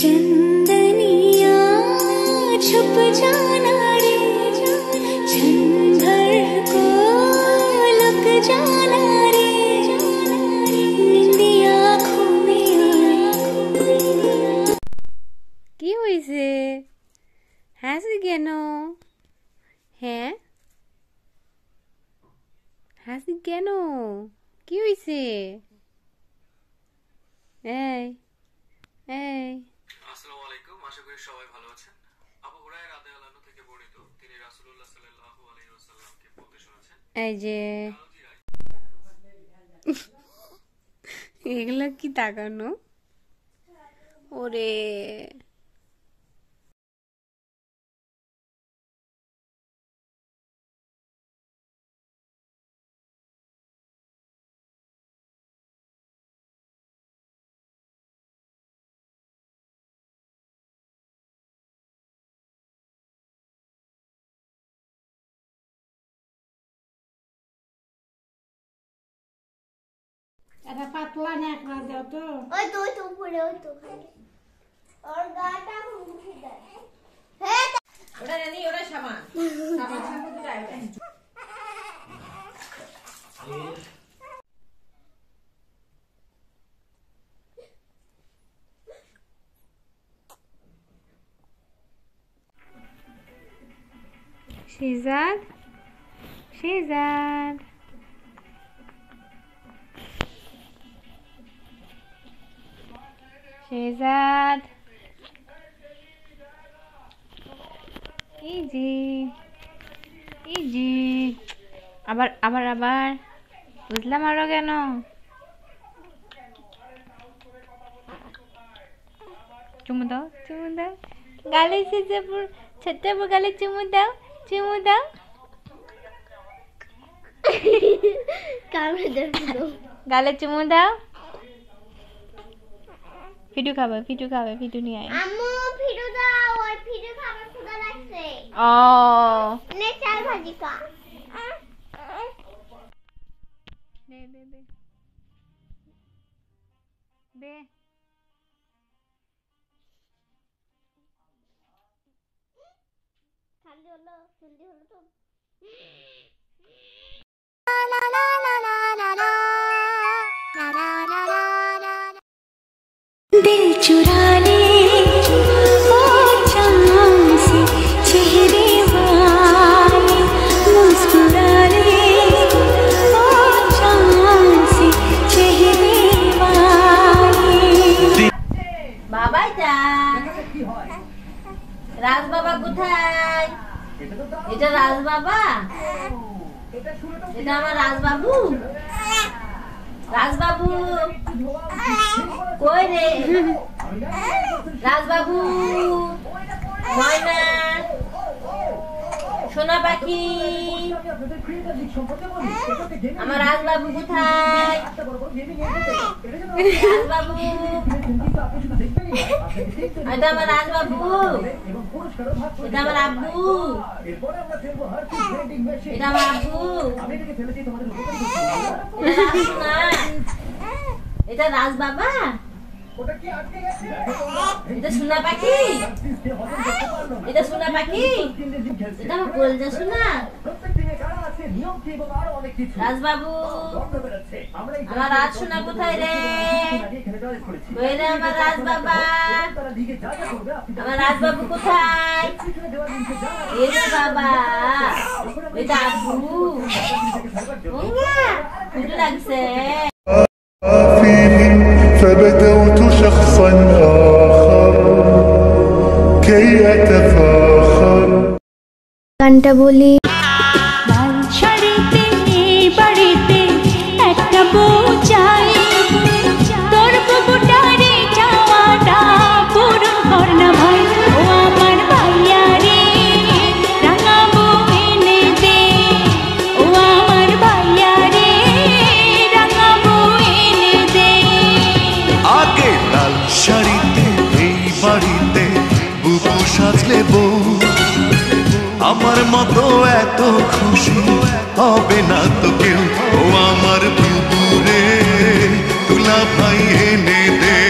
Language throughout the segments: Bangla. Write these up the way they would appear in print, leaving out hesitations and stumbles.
चंदनिया छुप जाना रे, क्षण भर को लुक जाना रे, निंदिया घूमिया। কি হইছে? হাসি কেন? হ্যাঁ, হাসি কেন? কি হইছে? এই এই আসসালামু আলাইকুম, আশা করি সবাই ভালো আছেন। আবু হুরায়রা রাদিয়াল্লাহু আনহু থেকে বর্ণিত, তিনি রাসূলুল্লাহ সাল্লাল্লাহু আলাইহি ওয়াসাল্লামকে বলতে শুনেছেন, এই যে এগুলা কি তাকানো? ওরে এটা পাতলা ন্যাকড়া দাও তো। ওই তো উপরে ওই তো খালি ওর গাটা মুখে দেয়। হ্যাঁ ওটা নেই, ওটা সাবান সাবান সাবান তো দাও। শেহজাদ, শেহজাদ, শেহজাদ, এই যে এই যে আবার আবার আবার বুঝলাম আরো কেন? চুমু দাও, চুমু দাও, গালে শেজাপুর ছোট্টাপুর গালে চুমু দাও, চুমু দাও, কামড়ে দাও। গালে চুমু দাও। ফিটু খাবে, ফিটু খাবে, ফিটু নিয়ে আয়। আম্মু ফিরো দাও, ওই ফিরো খাবার ক্ষুধা লাগছে। ও নে চাল ভাজি খা। দে দে দে দে। ঠান্ডা হলো তো। दिल चुरा ले ओ चाँद से चेहरे वाले, मुस्कुरा ले ओ चाँद से चेहरे वाले। বাবাই যা। রাজ বাবা কোথায়? এটা রাজ বাবা, এটা আমার রাজবাবু। রাজবাবু কই রে? রাজবাবু, ময়না, সোনা পাখি, আমার রাজবাবু কোথায়? রাজবাবু, এটা আমার রাজবাবু, এটা আমার আব্বু, এটা আমার আব্বু, এটা রাজসোনা, এটা রাজ বাবা, এটা সোনা পাখি, এটা সোনা পাখি, এটা আমার কলজা সোনা। রাজবাবু, আমার রাজ সোনা কোথায় রে? কই রে আমার রাজ বাবা? আমার রাজবাবু কোথায়? এই রে বাবা, এটা আব্বু। খুব লাগছে। فبدوت شخصا آخر كي أتفاخر। গানটা বলি। লাল শাড়িতে বাড়িতে একটা বউ চাই, তোর বুবুটারে চাওয়াটা পূরণ কর না ভাই। ও আমার ভাইয়া রে, রাঙা বউ এনে দে। ও আমার ভাইয়া রে, রাঙা বউ এনে দে। আগে লাল শাড়িতে এই বাড়িতে বুবু সাজলে বউ, আমার মতো এত খুশি হবে না তো কেউ। ও আমার বুবু রে, তুলা ভাই এনে দে।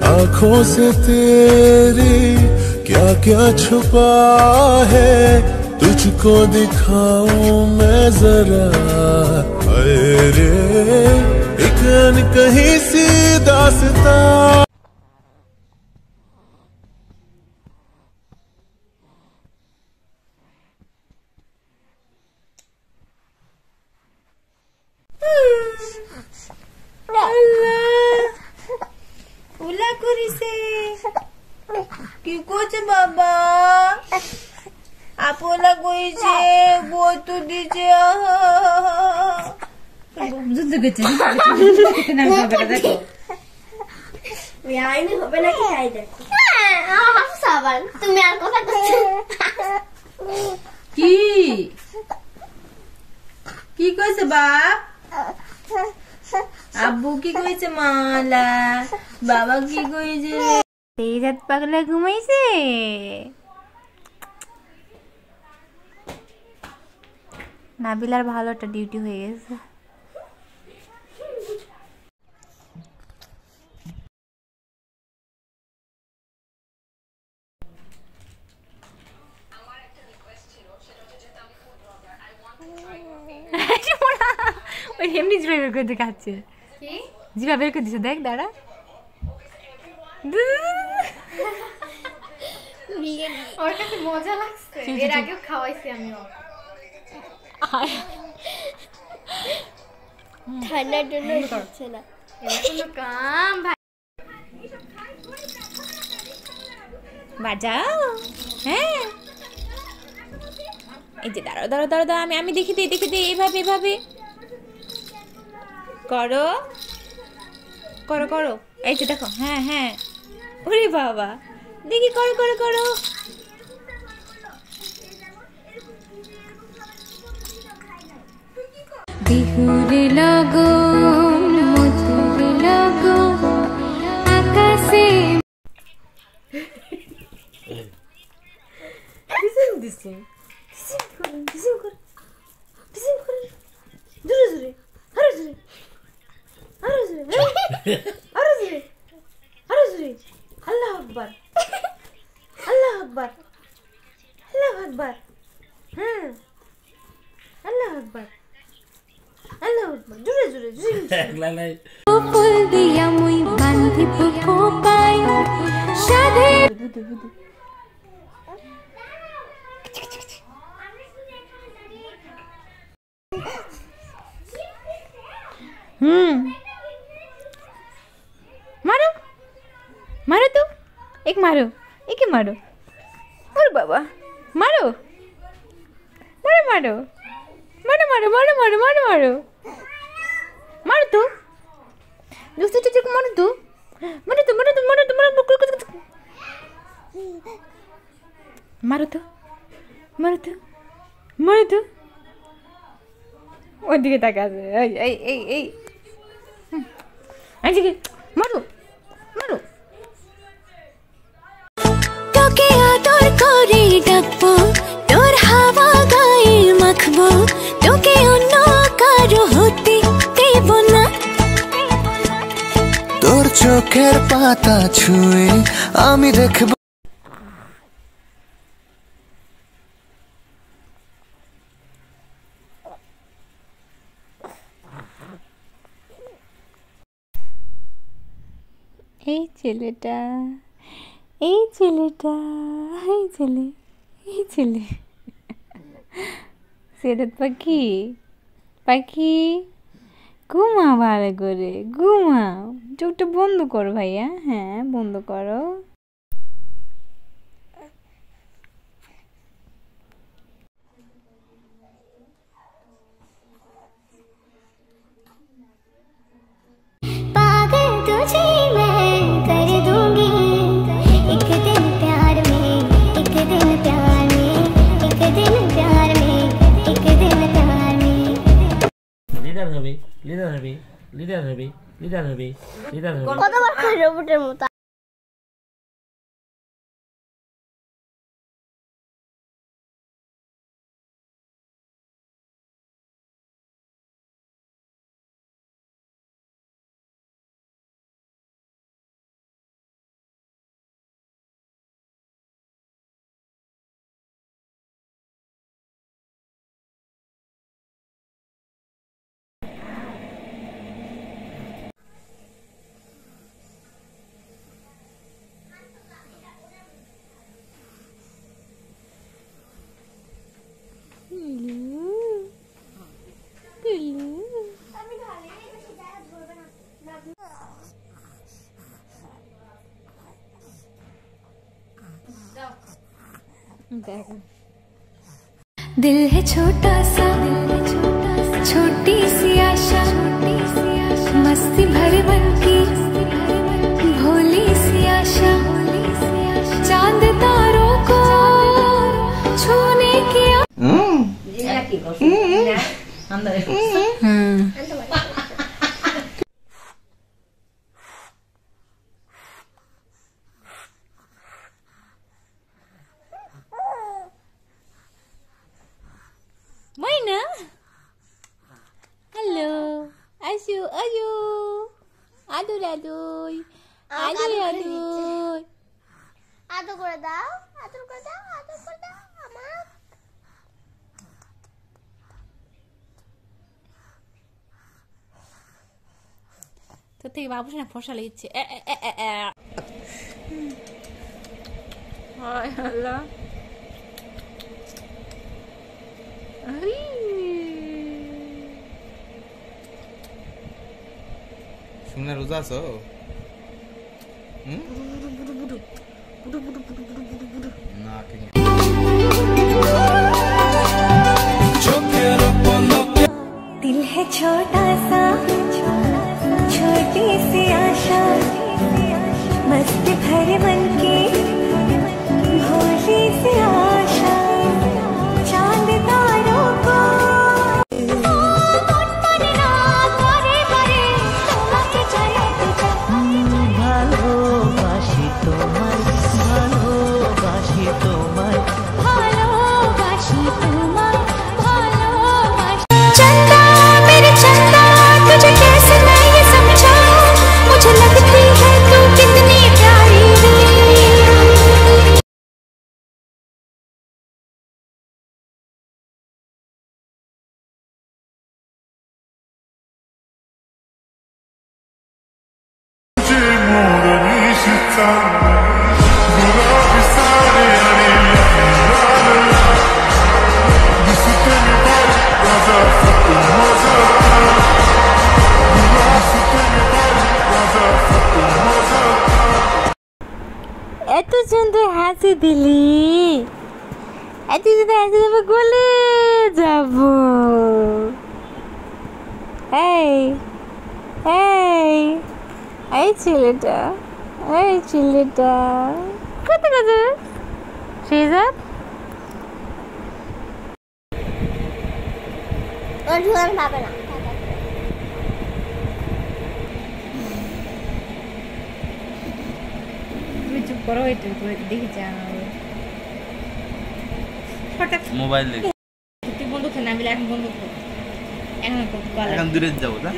आँखों आंखों से तेरी क्या क्या छुपा है, तुझको दिखाऊं मैं जरा। अरे एक अनकही सी दास्तां। ওলা করিছে কি করছে বাবা? আপোলা কইছে বতু দিছে যুদ্ধ করছে না বাবাটা দেখো আইনি হবে নাকি খাই দেখো। সাবান তুমি আর কথা করছো কি কি কইছে বাপ? আব্বু কি কইছে? মালা বাবা কি কইছে? এই রাত পাগলা ঘুমাইছে। নাবিলার ভালো একটা ডিউটি হয়ে গেছে। ওই এমনি জিভা বের করে দেখাচ্ছে। জিভা বের করে দিছে, দেখ দাঁড়া। ওর কাছে মজা লাগছে, এর আগেও খাওয়াইছি আমি ওর। ঠান্ডার জন্য হচ্ছে না কোনো কাম ভাই। বাজাও। হ্যাঁ এই যে দাঁড়াও দাঁড়াও দাঁড়াও দাঁড়াও, আমি দেখি দিই দেখি দিই। এভাবে এভাবে করো করো করো। এই যে দেখো। হ্যাঁ হ্যাঁ। ওরে বাবা, দেখি করো করো করো। বিহুরে লগন মধুরে লগন আকাশে আল্লাহ আকবার আল্লাহ আকবার আল্লাহ আকবার। হ্যাঁ আল্লাহ আকবার আল্লাহ আকবার। জোরে জোরে জোরে। ফুল দিয়া মুই বান্ধিব কোপাই সাধে। मारो मारो तो एक मारो एक ही मारो। और बाबा मारो मारो मारो मारो मारो मारो मारो मारो मारो मारो तो दूसरे चीज को मारो तो मारो तो मारो तो मारो तो मारो मारो तो मारो तो मारो तो ওদিকে তাকা আছে। এই এই এই এই আজকে মারো মারো। তোকে আদর করে ডাকবো, তোর হাওয়া গায়ে মাখবো, তোকে অন্য কারো হতে দেব না। তোর চোখের পাতা ছুঁয়ে আমি দেখব। এই ছেলেটা এই ছেলেটা এই ছেলে এই ছেলে সেরত পাখি পাখি ঘুমা ভালো করে ঘুমাও। চোখটা বন্ধ করো ভাইয়া। হ্যাঁ বন্ধ করো। पागल तुझे मैं कर दूंगी एक दिन प्यार में, एक दिन प्यार में, एक दिन प्यार में, एक दिन प्यार में। লিডার হবে লিডার হবে লিডার হবে লিডার হবে লিডার হবে। কতবার রোবটের মতো दिल है छोटा सा छोटी सी आशा मस्ती भरे मन की भोली सी आशा चांद तारों को छूने की Moina, hello, asu, ayu, aduh, aduh, aduh, aduh, আদর করে দাও, আদর করে দাও, আদর করে দাও আমার। তোর থেকে বাবুস না ফসা লেগেছে হায় আল্লাহ শুনে রোজা আছো না दिल है छोटा सा छोटी सी आशा मस्त भरे मन की भोली सी आशा चांद तारों को ভালোবাসি তোমার ভালোবাসি তোমার भालोबाशी तुम्हार भालोबाशी चंदा मेरे चंदा तुझे कैसे मैं ये समझाऊं मुझे लगती है तू कितनी प्यारी এত সুন্দর হাসি দিলি এত সুন্দর হাসি দেবো গলে যাব এই এই এই ছেলেটা কত কত শেজাদ ওর ঝুলান পাবে না। তুমি চুপ করো একটু দেখি মোবাইল দেখি তুই বন্ধু খেয়ে না এখন বন্ধু এখন দূরে যাবো না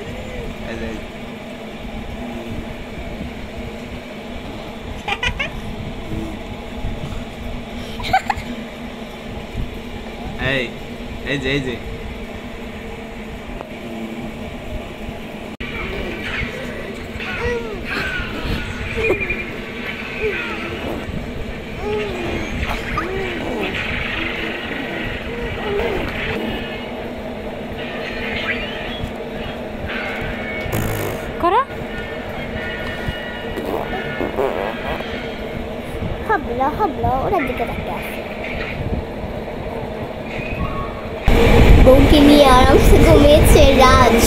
এই যে করা হাবলা ওরা দিকে তাকিয়ে আছে। বউকে নিয়ে আরামসে ঘুমিয়েছে রাজ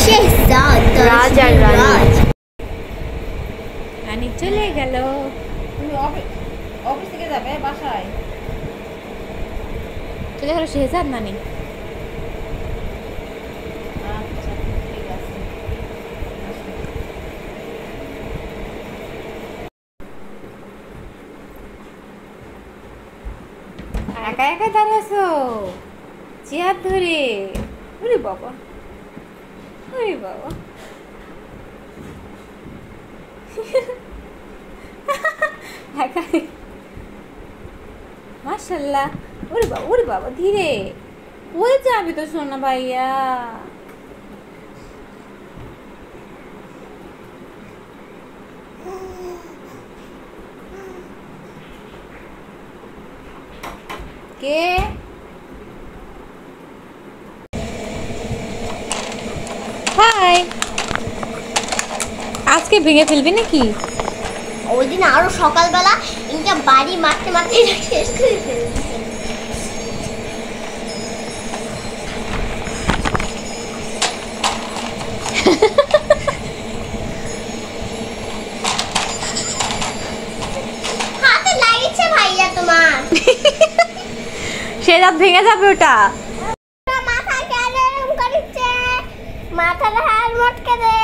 শেহজাদ রাজ আর রাজ। রানী চলে গেল তুমি অফিস থেকে যাবে বাসায় চলে গেল শেহজাদ নানি আচ্ছা ঠিক আছে একা একা দাঁড়াছো চেয়ার ধরে ওরে বাবা একা মাশাআল্লাহ ওরে বাবা ধীরে পড়ে যাবি তো সোনা ভাইয়া কে হাই আজকে ভেঙে ফেলবি নাকি? ওই দিন আরো সকালবেলা ইনটা বাড়ি মারতে মারতে এটা শেষ করে ফেলছে। হাতে লাগিয়েছে ভাইয়া তোমার। সে রাত ভেঙে যাবে ওটা। মাথা কেন এরকম করিচ্ছে? মাথাটা হাত মটকে দে।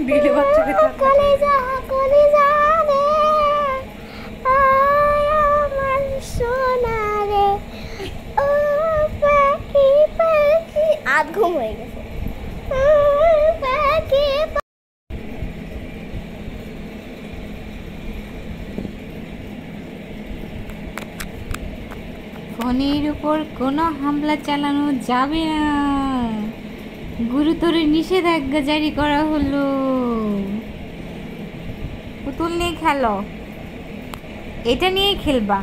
বিলে বাচ্চাকে কলিজা কলিজা রে আয় আমার সোনা রে ও পাখি পাখি। আধ ঘুম হয়ে গেছে। পাখি ফোনের উপর কোনো হামলা চালানো যাবে না, গুরুতর নিষেধাজ্ঞা জারি করা হলো। পুতুল নিয়ে খেলো, এটা নিয়ে খেলবা।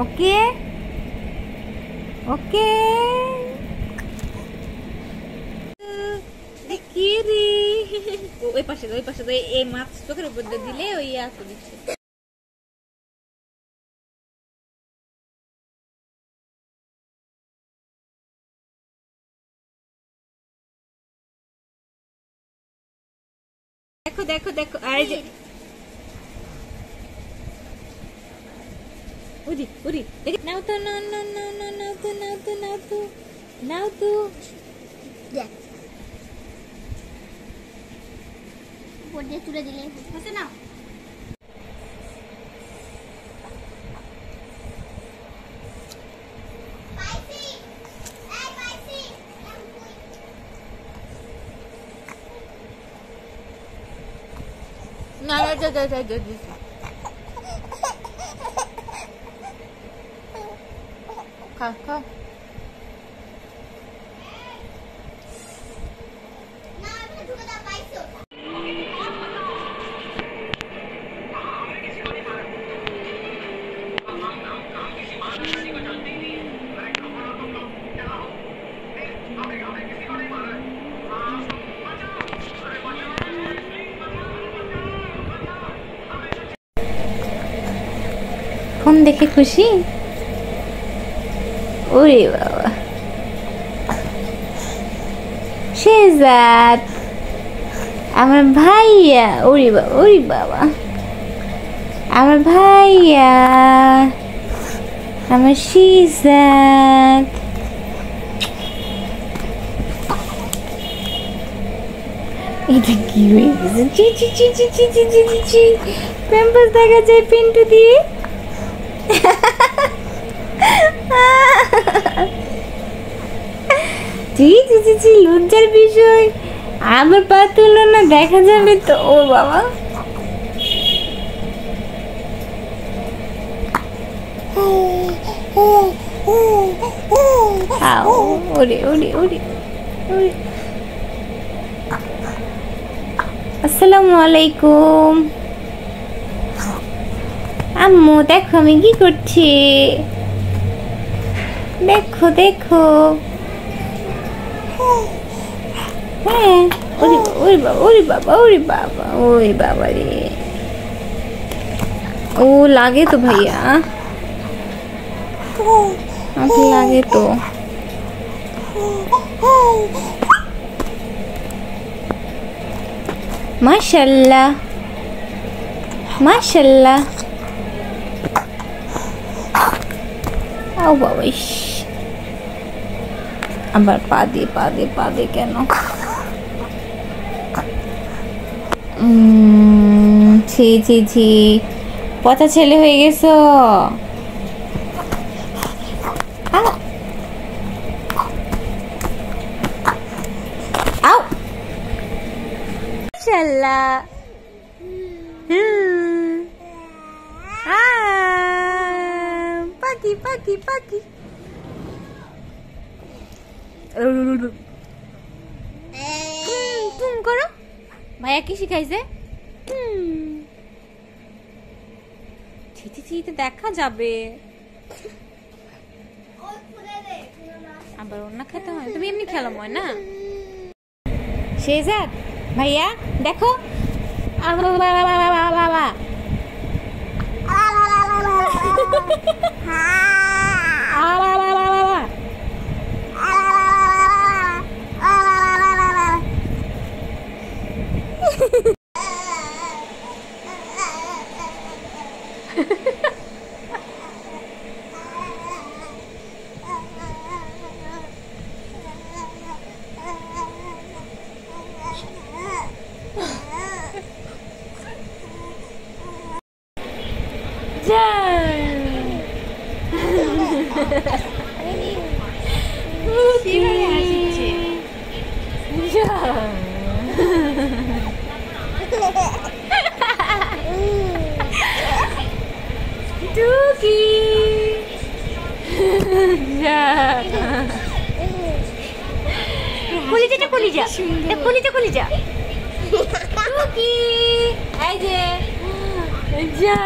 ওকে ওকে। কি রে ওই পাশে এই মাছ চোখের উপর দিলে ওই আসতে দিচ্ছে। দেখো দেখো দেখো, আরে যে উদি উদি নাও তো, না না না না নাও তো নাও তো নাও তো নাও তো। পড়ে তুলে দিলে হচ্ছে না। না না যা যা যা যা। খা খা। ফোন দেখে খুশি? ওরে বাবা, শেহজাদ আমার ভাইয়া। ওরে বাবা ওরে বাবা, আমার ভাইয়া আমার শেহজাদ। এটা কি হয়ে গেছে? চি চি চি চি চি চি চি চি চি। প্যাম্পাস দেখা যায় পিন্টু দিয়ে। জি জি জি জি, লজ্জার বিষয়। আবার পা তুলো না, দেখা যাবে তো। ও বাবা, ওরে ওরে ওরে ওরে। আসসালামু আলাইকুম আম্মু, দেখো আমি কি করছি। দেখো দেখো। হ্যাঁ, ওরে ওরে বাবা ওরে বাবা ওরে বাবা ওরে বাবা রে। ও লাগে তো ভাইয়া, আমাকে লাগে তো। মাশাআল্লাহ মাশাআল্লাহ। ও বাবা, আবার পা দিয়ে কেন? ছি ছি ছি, পচা ছেলে হয়ে গেছো। আও মাশাআল্লাহ। পাখি পাখি পাখি। করো ভাইয়া কি শিখাইছে? দেখা যাবে, আবার অন্য খেতে হয়। তুমি এমনি খেলো ময় না। শেহজাদ ভাইয়া দেখো কলিজা টুকি এই যে যা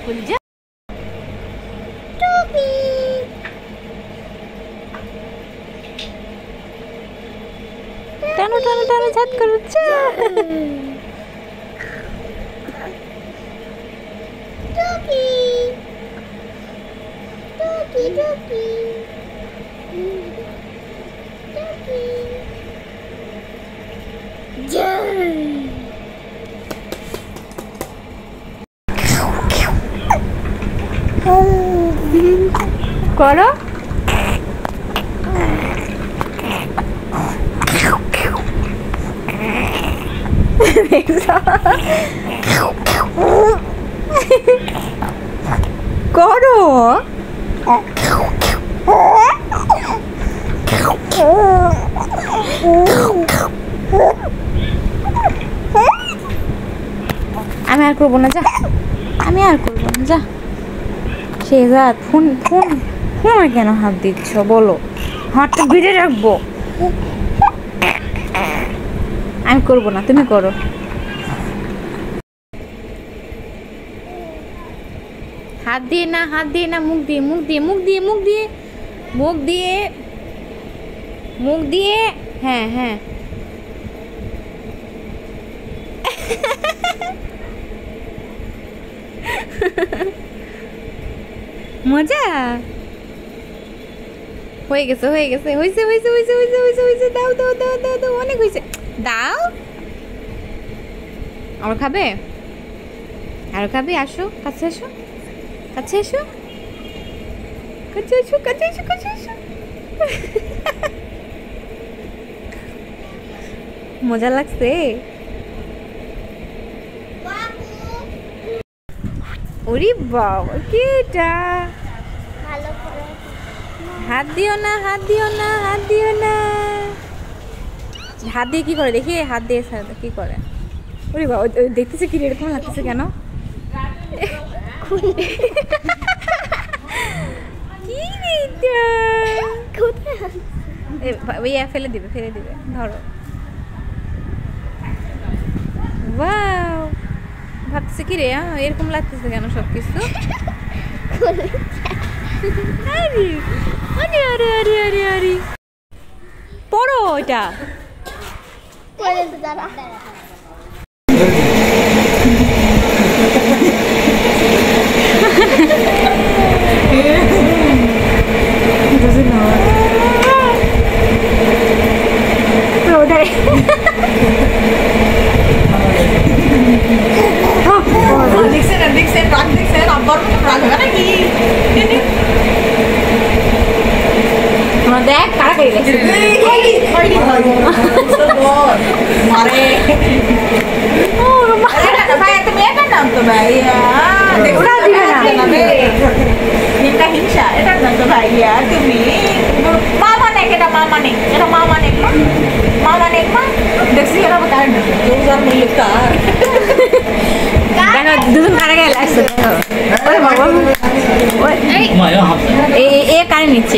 কলিজা টুকি টানো টানো টানো ঝাট করছে টুকি টুকি টুকি করো করো আমি আর করবো না যা আমি আর করবো না যা শেহজাদ ফোন ফোন ফোন কেন হাত দিচ্ছ বলো হাতটা ভিড়ে রাখবো আমি করবো না তুমি করো হাত দিয়ে না হাত দিয়ে না মুখ দিয়ে মুখ দিয়ে মুখ দিয়ে মুখ দিয়ে মুখ দিয়ে মুখ দিয়ে হ্যাঁ হ্যাঁ মজা হয়ে গেছে হয়ে গেছে হয়েছে হয়েছে হয়েছে হয়েছে হয়েছে হয়েছে দাও দাও দাও দাও দাও অনেক হয়েছে দাও আর খাবে আর খাবে আসো কাছে এসো কাছে এসো কাছে এসো কাছে এসো কাছে এসো মজা লাগছে ওরে বাবা কি এটা হাত দিও না হাত দিও না হাত দিও না হাত দিয়ে কি করে দেখি হাত দিয়ে কি করে ওরে বাবা দেখতেছে কি এরকম লাগতেছে কেন কি এটা ফেলে দিবে ধরো ওয়াও ভাবতেছে কি রে এরকম লাগতেছে কেন সব কিছু আরে আরে আরে আরে আরে পড়ো এটা দেখ কাড়াকাড়ি লাগছে ভাই তুমি এটা নাম তো ভাইয়া হিংসা এটা নাম তো ভাইয়া তুমি মামা নেক এটা মামা নেক এটা মামা নেক মামা নেক মা দেখছি এরা কার দেখো দুজন কাড়াকাড়ি লাগছে এ কারে নিচ্ছে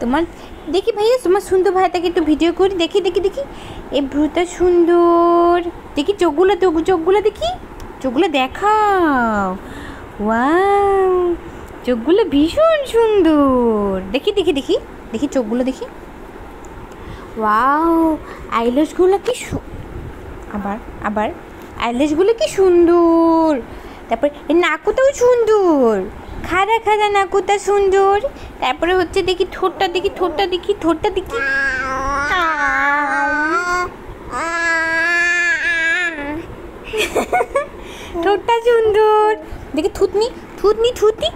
তোমার দেখি ভাইয়া, তোমার সুন্দর ভাইটাকে একটু ভিডিও করি, দেখি দেখি দেখি। এই ভ্রুটা সুন্দর, দেখি চোখগুলো চোখগুলো দেখি, চোখগুলো দেখাও। ওয়াও, চোখগুলো ভীষণ সুন্দর, দেখি দেখি দেখি দেখি চোখগুলো দেখি। ওয়াও, আইল্যাশগুলো কি আবার আবার আইল্যাশগুলো কি সুন্দর। তারপর নাকুটাও সুন্দর, খাড়া খাড়া নাকুটা সুন্দর। তারপরে হচ্ছে দেখি ঠোঁটটা দেখি, ঠোঁটটা দেখি, ঠোঁটটা দেখি। ঠোঁটটা সুন্দর দেখি। থুতনি থুতনি থুতনি,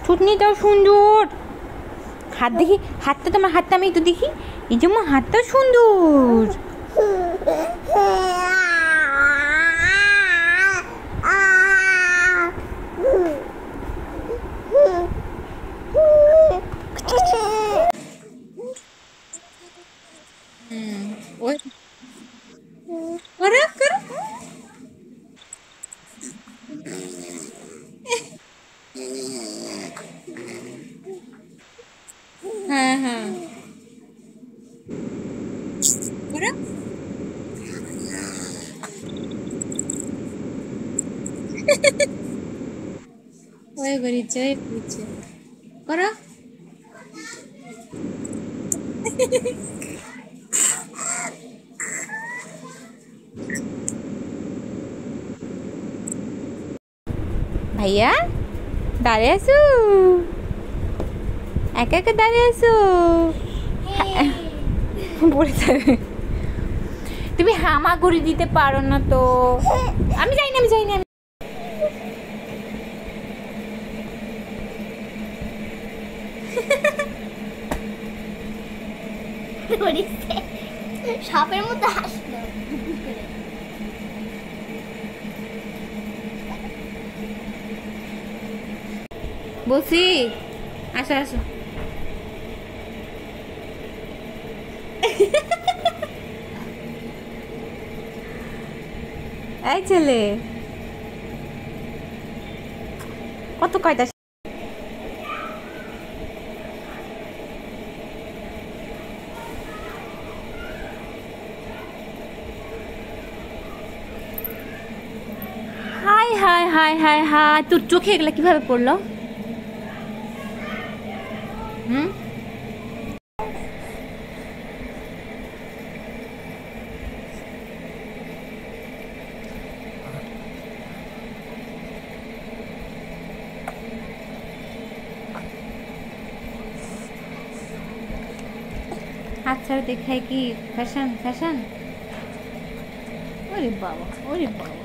থুতনিটাও সুন্দর। হাত দেখি, হাতটা তোমার হাতটা আমি একটু দেখি। এই যেমন হাতটাও সুন্দর। হ্যাঁ হ্যাঁ, ওই করিছে ওই করিছে, করো। ভাইয়া দাঁড়িয়ে আছো, একা একা দাঁড়িয়ে আছো। পড়ে যাবে। তুমি হামাগুড়ি দিতে পারো না তো? আমি যাই না, আমি যাই না। সাপের মতো হাসলো। বসি, আসো আসো। এই ছেলে কত কয়টা। High high high high high, তোর চোখে এগুলা কিভাবে পড়লো? হুম, হাত ছাড়া দেখায় কি ফ্যাশন ফ্যাশন? ওরে বাবা, ওরে বাবা।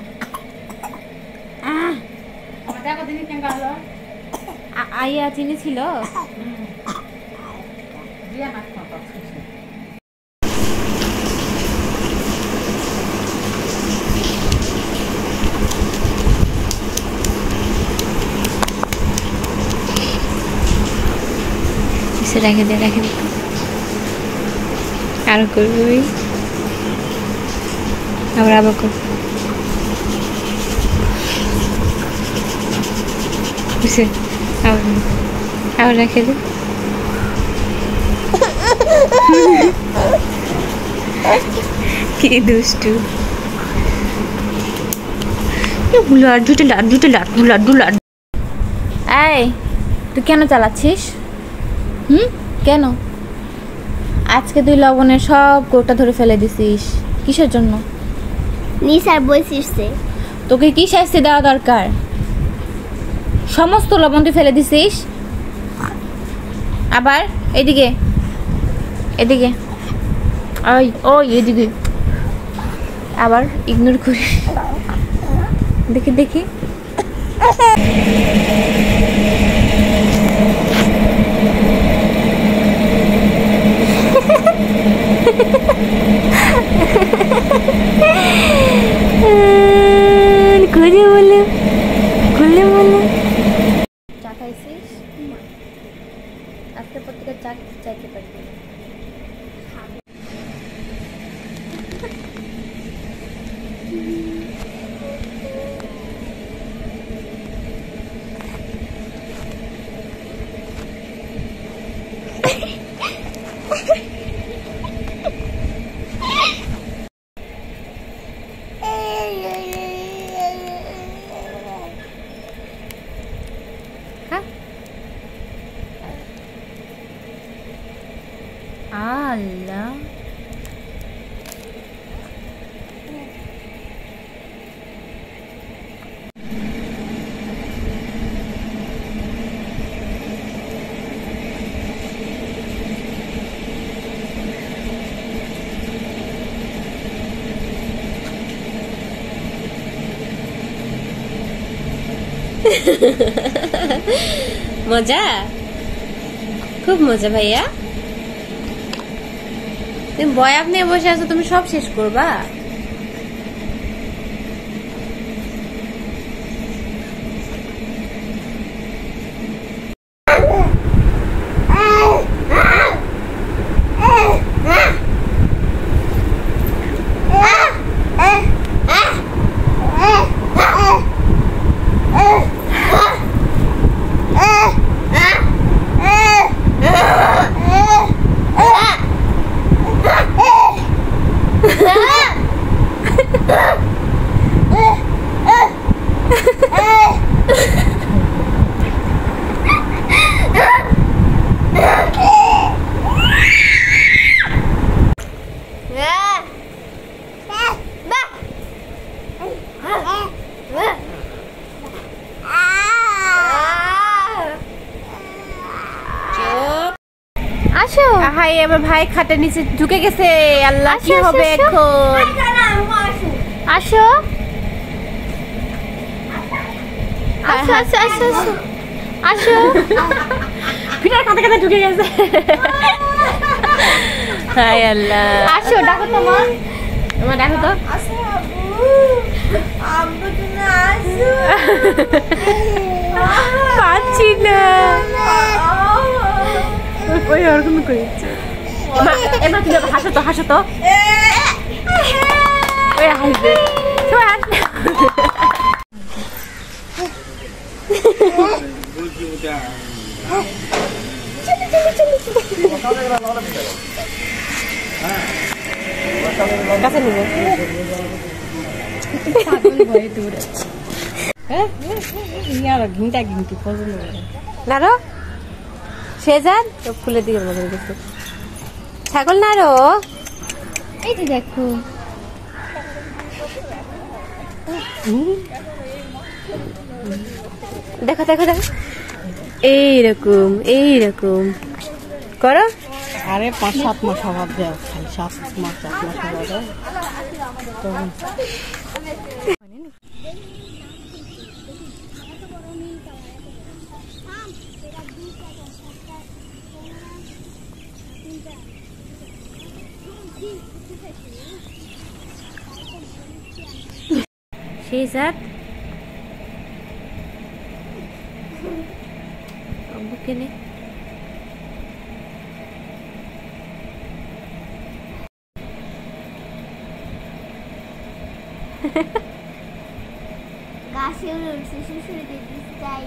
আইয়া চিনি ছিল। রেখে দে, রেখে দে। আরো করবি, আবার আবার কর। আবার রেখে দে। কি দুষ্টু। লাড্ডু লাড্ডু লাড্ডু লাড্ডু লাড্ডু। এই তুই কেন চালাচ্ছিস? কেন আজকে তুই লবণের সব কোটা ধরে ফেলে দিছিস? কিসের জন্য? নিসার বলছিসছে। তোকে কি শাস্তি দেওয়া দরকার? সমস্ত লবণ তুই ফেলে দিছিস। আবার এদিকে এদিকে, ওই ওই এদিকে আবার ইগনোর করি। দেখি দেখি, খুলে বলে খুলে বলে। চা খাইছিস? আজকের পর থেকে চা চাইতে পারবি। আল্লাহ মজা, খুব মজা ভাইয়া। তুমি বয়াব নিয়ে বসে আছো, তুমি সব শেষ করবা। আসো। হাই, আমার ভাই খাটের নিচে ঢুকে গেছে। আল্লাহ, কি হবে এখন? আসো আসো আসো আসো আসো। ফিটার কাঁদে কাঁদে ঢুকে গেছে। হাই আল্লাহ। আসো, ডাকো তো মা। আমার দেখো তো। পাচ্ছি না। ওই ওরকম করেছে। এবার তুমি হাসো তো, হাসো তো। ওই হাসবে, সবাই হাসবে। কাছে নিবে। নারো সেজান তো ফুলের দিকে মনে হচ্ছে। ছাগল নারো, এই যে দেখো। দেখো দেখো দেখো, এইরকম এইরকম করো। আরে 5-7 মাস হওয়ার দেয়, 7 মাস 8 মাস হওয়ার দেয়। শেজাদ আম্মুকে নে। গাছে উড়ছে শ্বশুরে দিতে চাই।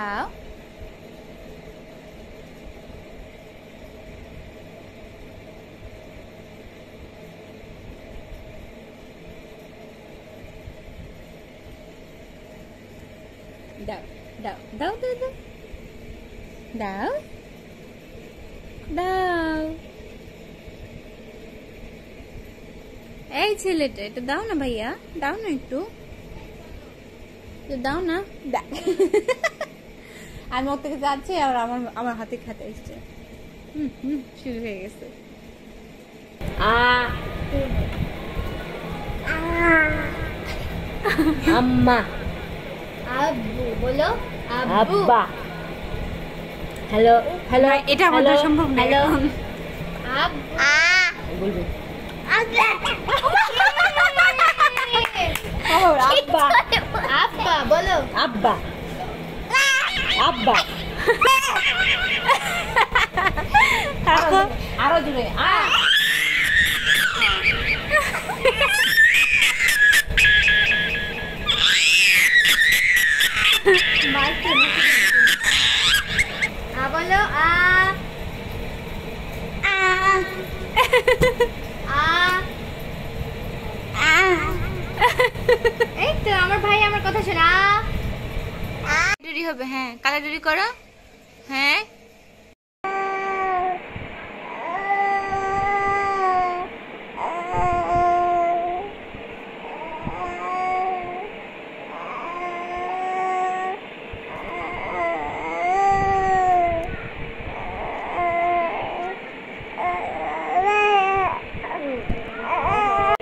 দাও দাও দাও দাও দাও দাও দাও দাও এই ছেলেটা এটা দাও না ভাইয়া দাও না একটু দাও না আমি ওর থেকে যাচ্ছি আর আমার হাতে খাতে এসছে শুরু হয়ে গেছে আম্মা আব্বু বলো আব্বা হ্যালো হ্যালো এটা আমাদের সম্ভব না হ্যালো আব্বা বলবে আব্বা আব্বা বলো আব্বা আব্বা আরো জোরে বলো এই তো আমার ভাই আমার কথা শোনা ডুরি হবে হ্যাঁ কালা ডুরি করো হ্যাঁ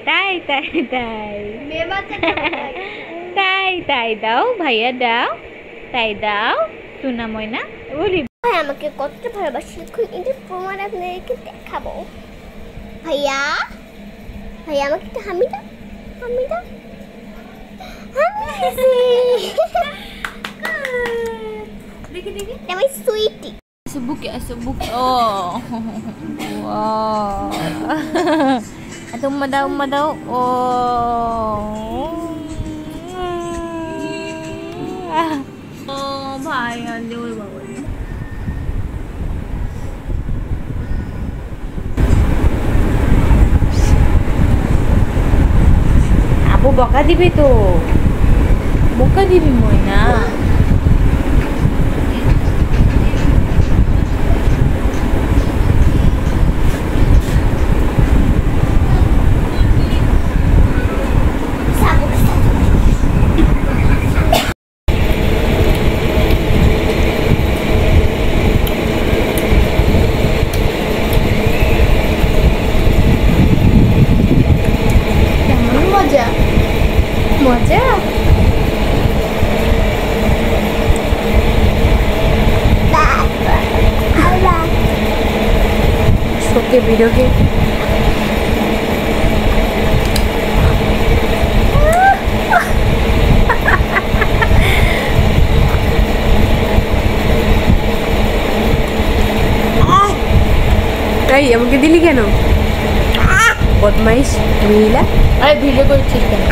তাই তাই তাই মেয়ে বাচ্চা তাই তাই দাও ভাইয়া দাও তাই দাও সোনা ময়না বলি ভাই আমাকে কতটা ভালোবাসে এখন এটার প্রমাণ আপনাদেরকে দেখাবো ভাইয়া ভাইয়া আমাকে একটা হামি দাও হামি দাও দেখি দেখি আমার সুইটি বুকে আছে বুকে ও এত উম্মা দাও ও ও ভাই আলে ওরে বাবা আবু বকা দিবি তো বকা দিবি ময়না মজা সত্যি ভিডিওকে তাই আমাকে দিলি কেন বদমাইশ মহিলা আরে ভিডিও করছিস কেন